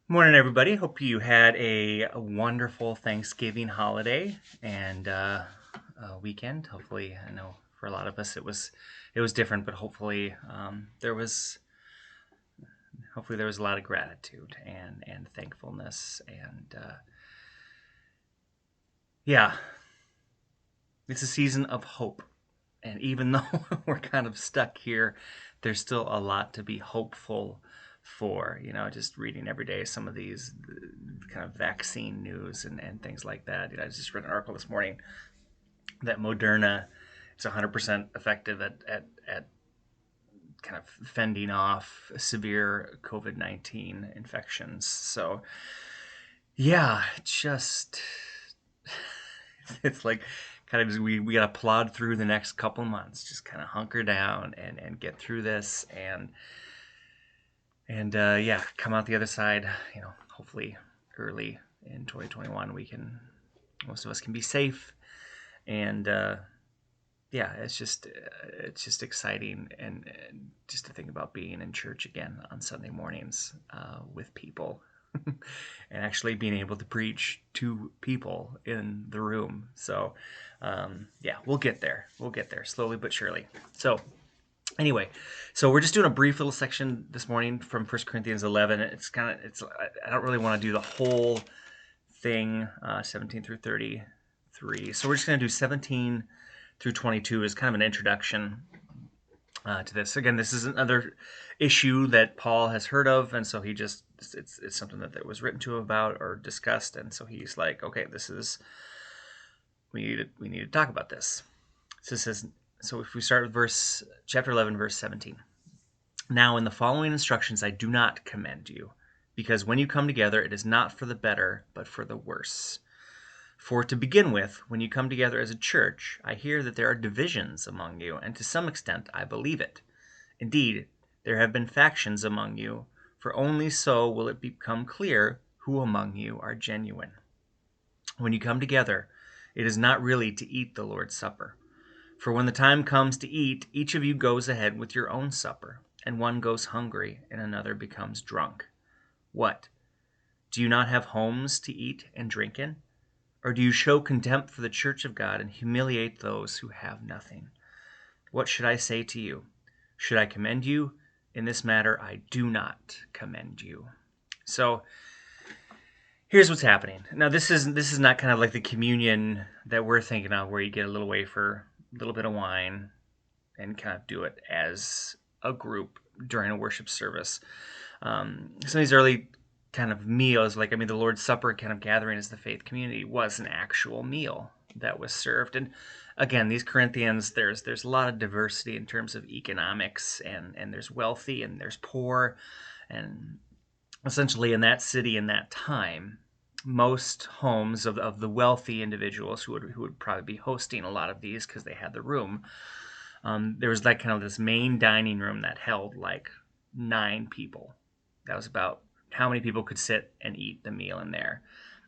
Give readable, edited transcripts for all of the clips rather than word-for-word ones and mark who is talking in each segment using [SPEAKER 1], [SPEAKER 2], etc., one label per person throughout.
[SPEAKER 1] Morning, everybody. Hope you had a wonderful Thanksgiving holiday and weekend. Hopefully, I know for a lot of us it was different, but hopefully there was a lot of gratitude and thankfulness and yeah, it's a season of hope. And even though we're kind of stuck here, there's still a lot to be hopeful for. Just reading every day some of these kind of vaccine news and things like that. I just read an article this morning that Moderna is 100% effective at kind of fending off severe COVID-19 infections. So, yeah, it's like kind of we got to plod through the next couple months, just kind of hunker down and get through this and yeah, come out the other side. Hopefully early in 2021 most of us can be safe and yeah, it's just exciting and just to think about being in church again on Sunday mornings with people and actually being able to preach to people in the room. So yeah, we'll get there. We'll get there slowly but surely. So anyway, so we're just doing a brief little section this morning from 1 Corinthians 11. I don't really want to do the whole thing, 17 through 33. So we're just going to do 17 through 22 as kind of an introduction to this. Again, this is another issue that Paul has heard of, and so it's something that was written to him about or discussed, and so he's like, okay, we need to talk about this. So it says, so if we start with chapter 11, verse 17. Now in the following instructions I do not commend you, because when you come together it is not for the better, but for the worse. For to begin with, when you come together as a church, I hear that there are divisions among you, and to some extent I believe it. Indeed, there have been factions among you, for only so will it become clear who among you are genuine. When you come together, it is not really to eat the Lord's Supper. For when the time comes to eat, each of you goes ahead with your own supper, and one goes hungry, and another becomes drunk. What? Do you not have homes to eat and drink in? Or do you show contempt for the church of God and humiliate those who have nothing? What should I say to you? Should I commend you? In this matter, I do not commend you. So here's what's happening. Now, this is not kind of like the communion that we're thinking of, where you get a little wafer, a little bit of wine, and kind of do it as a group during a worship service. Some of these early kind of meals, the Lord's Supper kind of gathering as the faith community was an actual meal that was served. And again, these Corinthians, there's a lot of diversity in terms of economics, and there's wealthy and there's poor, and essentially in that city in that time, most homes of the wealthy individuals who would probably be hosting a lot of these because they had the room. There was like kind of this main dining room that held like 9 people. That was about how many people could sit and eat the meal in there.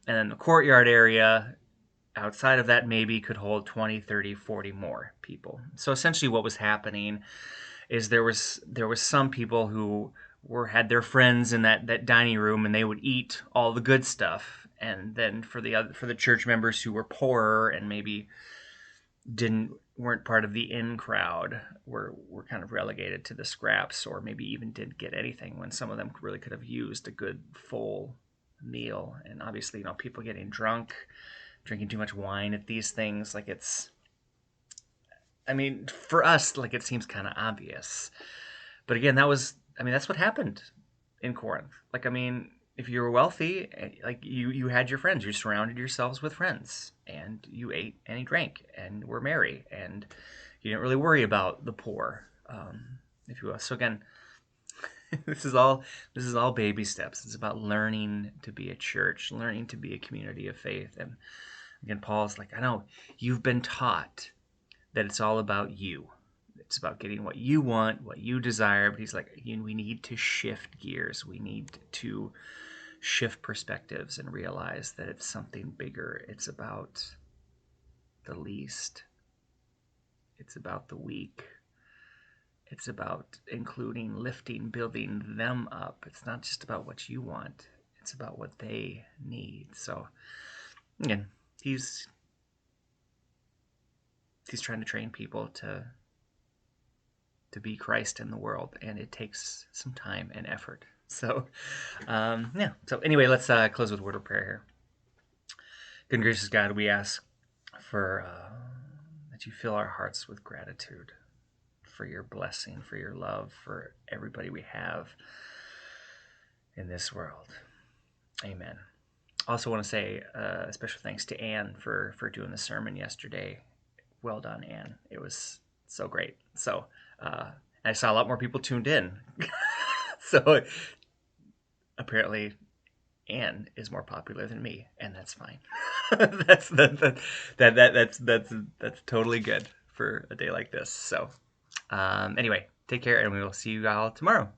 [SPEAKER 1] And then the courtyard area outside of that maybe could hold 20, 30, 40 more people. So essentially what was happening is there was some people who had their friends in that dining room, and they would eat all the good stuff, and then for the church members who were poorer and maybe weren't part of the in crowd were kind of relegated to the scraps, or maybe even didn't get anything when some of them really could have used a good full meal. And obviously, people getting drunk, drinking too much wine at these things, for us, it seems kind of obvious. But again, that's what happened in Corinth. If you were wealthy, you had your friends, you surrounded yourselves with friends, and you ate and you drank and were merry, and you didn't really worry about the poor, if you will. So again, this is all baby steps. It's about learning to be a church, learning to be a community of faith. And again, Paul's like, I know you've been taught that it's all about you. It's about getting what you want, what you desire. But he's like, we need to shift gears. We need to shift perspectives and realize that it's something bigger. It's about the least. It's about the weak. It's about including, lifting, building them up. It's not just about what you want. It's about what they need. So again, he's trying to train people to be Christ in the world, and it takes some time and effort. So yeah. So anyway, let's close with a word of prayer here. Good and gracious God, we ask for that you fill our hearts with gratitude for your blessing, for your love, for everybody we have in this world. Amen. I also want to say a special thanks to Anne for doing the sermon yesterday. Well done, Anne. It was so great. So I saw a lot more people tuned in. So apparently Anne is more popular than me, and that's fine. that's totally good for a day like this. So anyway, take care, and we will see you all tomorrow.